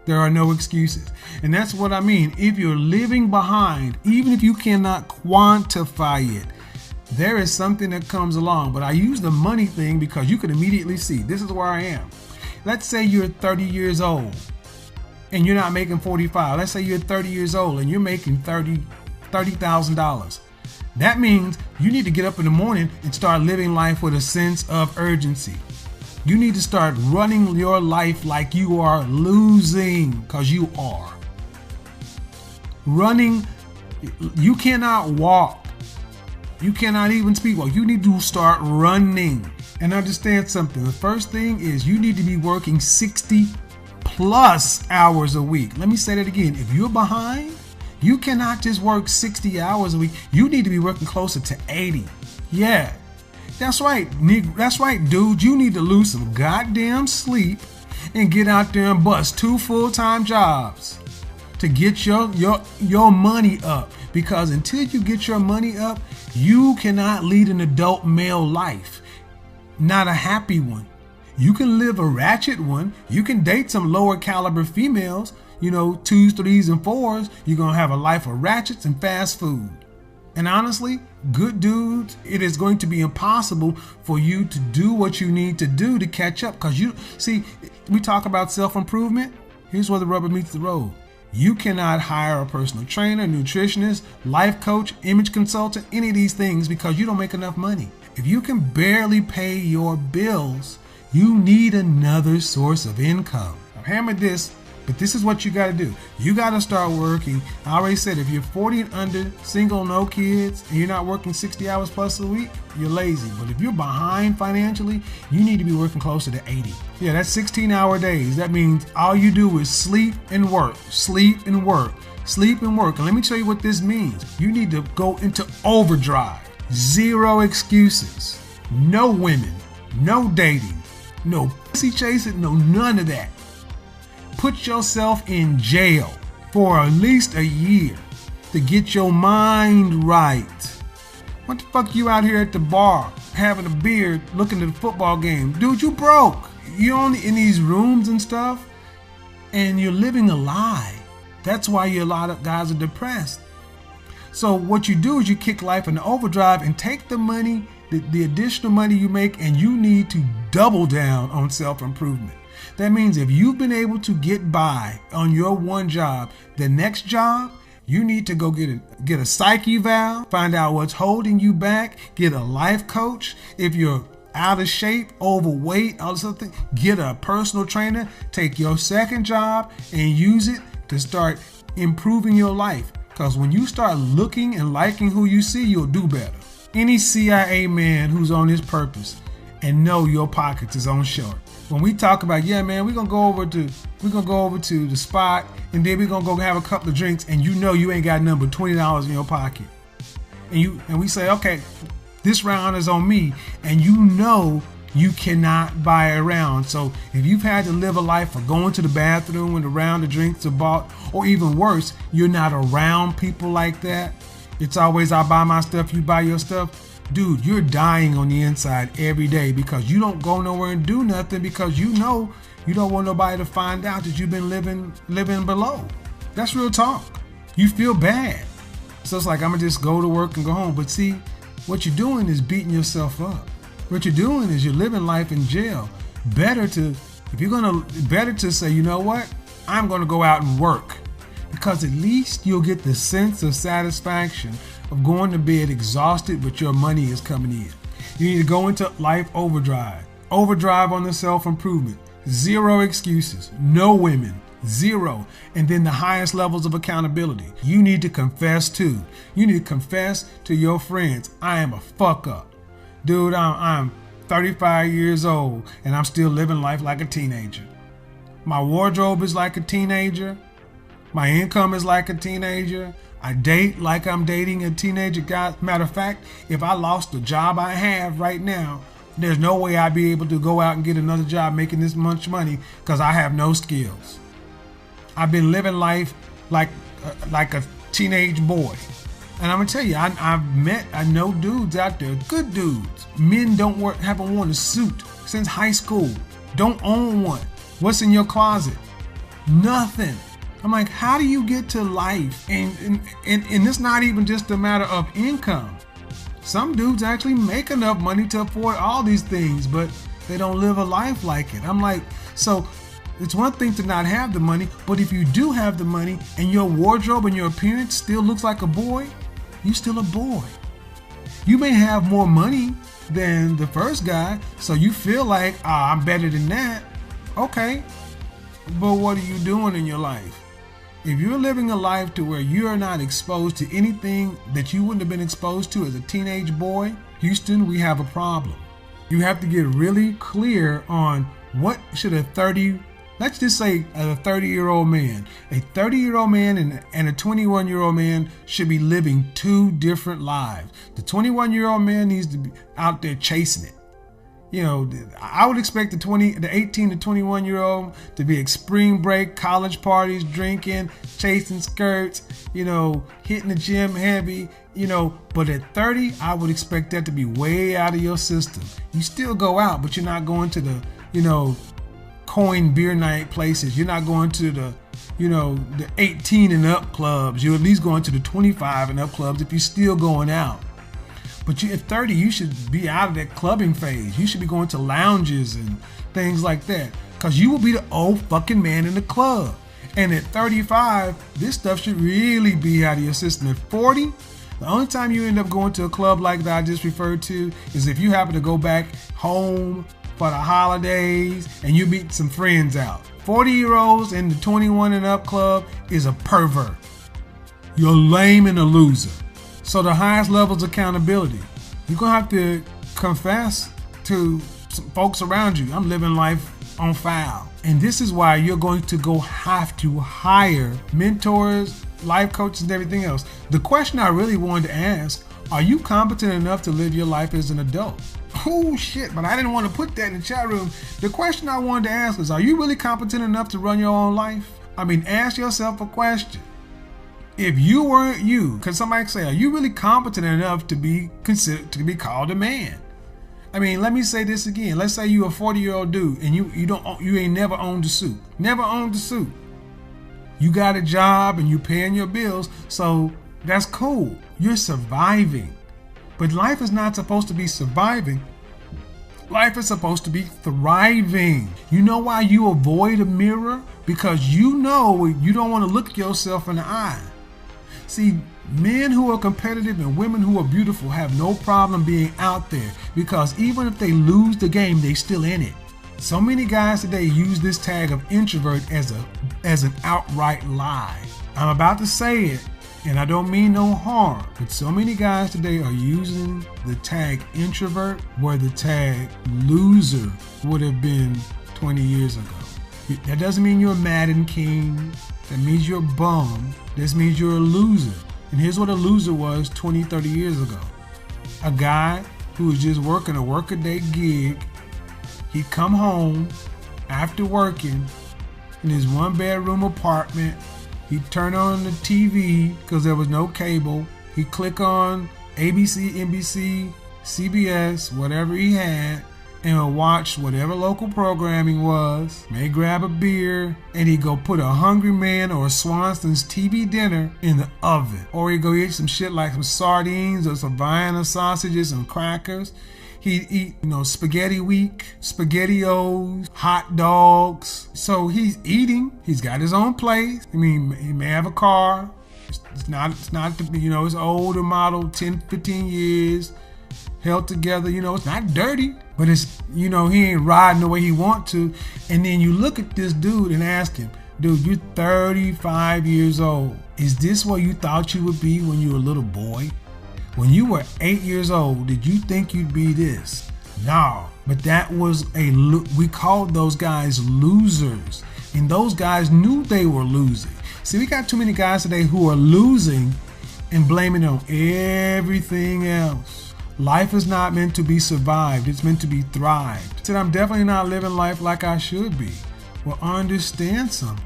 There are no excuses. And that's what I mean. If you're living behind, even if you cannot quantify it, there is something that comes along. But I use the money thing because you can immediately see, this is where I am. Let's say you're 30 years old and you're not making 45. Let's say you're 30 years old and you're making $30,000. That means you need to get up in the morning and start living life with a sense of urgency. You need to start running your life like you are losing, because you are. Running, you cannot walk. You cannot even speak well. You need to start running. And understand something. The first thing is you need to be working 60 plus hours a week. Let me say that again. If you're behind, you cannot just work 60 hours a week. You need to be working closer to 80. Yeah. That's right. That's right, dude. You need to lose some goddamn sleep and get out there and bust 2 full-time jobs to get your money up. Because until you get your money up, you cannot lead an adult male life. Not a happy one. You can live a ratchet one. You can date some lower caliber females, 2s, 3s, and 4s. You're going to have a life of ratchets and fast food. And honestly, good dudes, it is going to be impossible for you to do what you need to do to catch up. Because we talk about self-improvement. Here's where the rubber meets the road. You cannot hire a personal trainer, nutritionist, life coach, image consultant, any of these things because you don't make enough money. If you can barely pay your bills, you need another source of income. I've hammered this, but this is what you got to do. You got to start working. I already said, if you're 40 and under, single, no kids, and you're not working 60 hours plus a week, you're lazy. But if you're behind financially, you need to be working closer to 80. Yeah, that's 16-hour days. That means all you do is sleep and work, sleep and work, sleep and work. And let me tell you what this means. You need to go into overdrive. Zero excuses. No women. No dating. No pussy chasing. No none of that. Put yourself in jail for at least a year to get your mind right. What the fuck you out here at the bar having a beer looking at the football game? Dude, you broke. You're only in these rooms and stuff and you're living a lie. That's why a lot of guys are depressed. So what you do is you kick life into overdrive and take the money, the additional money you make, and you need to double down on self-improvement. That means if you've been able to get by on your one job, the next job, you need to go get a psych eval, find out what's holding you back, get a life coach. If you're out of shape, overweight, all this other thing, get a personal trainer, take your second job and use it to start improving your life. Because when you start looking and liking who you see, you'll do better. Any CIA man who's on his purpose and know your pockets is on short. When we talk about, yeah, man, we're gonna go over to the spot and then we're gonna go have a couple of drinks, and you ain't got nothing but $20 in your pocket. And we say, okay, this round is on me, and you cannot buy a round. So if you've had to live a life of going to the bathroom when the round of drinks are bought, or even worse, you're not around people like that. It's always I buy my stuff, you buy your stuff. Dude, you're dying on the inside every day because you don't go nowhere and do nothing because you don't want nobody to find out that you've been living below. That's real talk. You feel bad. So it's like, I'm gonna just go to work and go home. But see, what you're doing is beating yourself up. What you're doing is you're living life in jail. Better to say, you know what? I'm gonna go out and work. Because at least you'll get the sense of satisfaction of going to bed exhausted, but your money is coming in. You need to go into life overdrive. Overdrive on the self-improvement. Zero excuses. No women. Zero. And then the highest levels of accountability. You need to confess too. You need to confess to your friends, I am a fuck up. Dude, I'm 35 years old and I'm still living life like a teenager. My wardrobe is like a teenager. My income is like a teenager. I date like I'm dating a teenager guy. Matter of fact, if I lost the job I have right now, there's no way I'd be able to go out and get another job making this much money because I have no skills. I've been living life like a teenage boy. And I'm gonna tell you, I know dudes out there, good dudes. Men haven't worn a suit since high school. Don't own one. What's in your closet? Nothing. I'm like, how do you get to life? And it's not even just a matter of income. Some dudes actually make enough money to afford all these things, but they don't live a life like it. I'm like, so it's one thing to not have the money, but if you do have the money and your wardrobe and your appearance still looks like a boy, you're still a boy. You may have more money than the first guy, so you feel like, I'm better than that. Okay, but what are you doing in your life? If you're living a life to where you are not exposed to anything that you wouldn't have been exposed to as a teenage boy, Houston, we have a problem. You have to get really clear on what should let's just say a 30-year-old man. A 30-year-old man and a 21-year-old man should be living two different lives. The 21-year-old man needs to be out there chasing it. You know, I would expect the 18 to 21-year-old to be at spring break, college parties, drinking, chasing skirts, you know, hitting the gym heavy, you know. But at 30, I would expect that to be way out of your system. You still go out, but you're not going to the, you know, coin beer night places. You're not going to the, you know, the 18 and up clubs. You're at least going to the 25 and up clubs if you're still going out. But at 30, you should be out of that clubbing phase. You should be going to lounges and things like that, because you will be the old fucking man in the club. And at 35, this stuff should really be out of your system. At 40, the only time you end up going to a club like that I just referred to is if you happen to go back home for the holidays and you meet some friends out. 40-year-olds in the 21 and up club is a pervert. You're lame and a loser. So the highest levels of accountability, you're going to have to confess to some folks around you. I'm living life on foul. And this is why you're going to have to hire mentors, life coaches, and everything else. The question I really wanted to ask, are you competent enough to live your life as an adult? Oh shit, but I didn't want to put that in the chat room. The question I wanted to ask is, are you really competent enough to run your own life? I mean, ask yourself a question. If you weren't you, because somebody say, are you really competent enough to be considered to be called a man? I mean, let me say this again. Let's say you're a 40-year-old dude and you ain't never owned a suit. Never owned a suit. You got a job and you paying your bills, so that's cool. You're surviving. But life is not supposed to be surviving. Life is supposed to be thriving. You know why you avoid a mirror? Because you know you don't want to look yourself in the eye. See, men who are competitive and women who are beautiful have no problem being out there, because even if they lose the game, they still in it. So many guys today use this tag of introvert as an outright lie. I'm about to say it, and I don't mean no harm, but so many guys today are using the tag introvert where the tag loser would have been 20 years ago. That doesn't mean you're a Madden king. That means you're a bum. This means you're a loser. And here's what a loser was 20, 30 years ago. A guy who was just working a workaday gig. He'd come home after working in his one-bedroom apartment. He'd turn on the TV because there was no cable. He'd click on ABC, NBC, CBS, whatever he had, and would watch whatever local programming was, may grab a beer, and he'd go put a Hungry Man or a Swanson's TV dinner in the oven. Or he'd go eat some shit like some sardines or some Vienna sausages and crackers. He'd eat, spaghetti week, SpaghettiOs, hot dogs. So he's eating. He's got his own place. I mean, he may have a car. It's not, it's older model, 10, 15 years, held together. It's not dirty, but it's, he ain't riding the way he want to. And then you look at this dude and ask him, dude, you're 35 years old. Is this where you thought you would be when you were a little boy? When you were 8 years old, did you think you'd be this? No, but that was we called those guys losers. And those guys knew they were losing. See, we got too many guys today who are losing and blaming it on everything else. Life is not meant to be survived. It's meant to be thrived. Said, I'm definitely not living life like I should be. Well, understand something.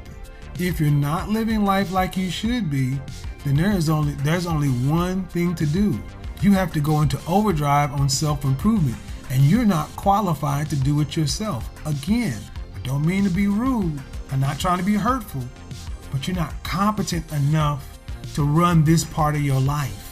If you're not living life like you should be, then there's only one thing to do. You have to go into overdrive on self-improvement, and you're not qualified to do it yourself. Again, I don't mean to be rude, I'm not trying to be hurtful, but you're not competent enough to run this part of your life.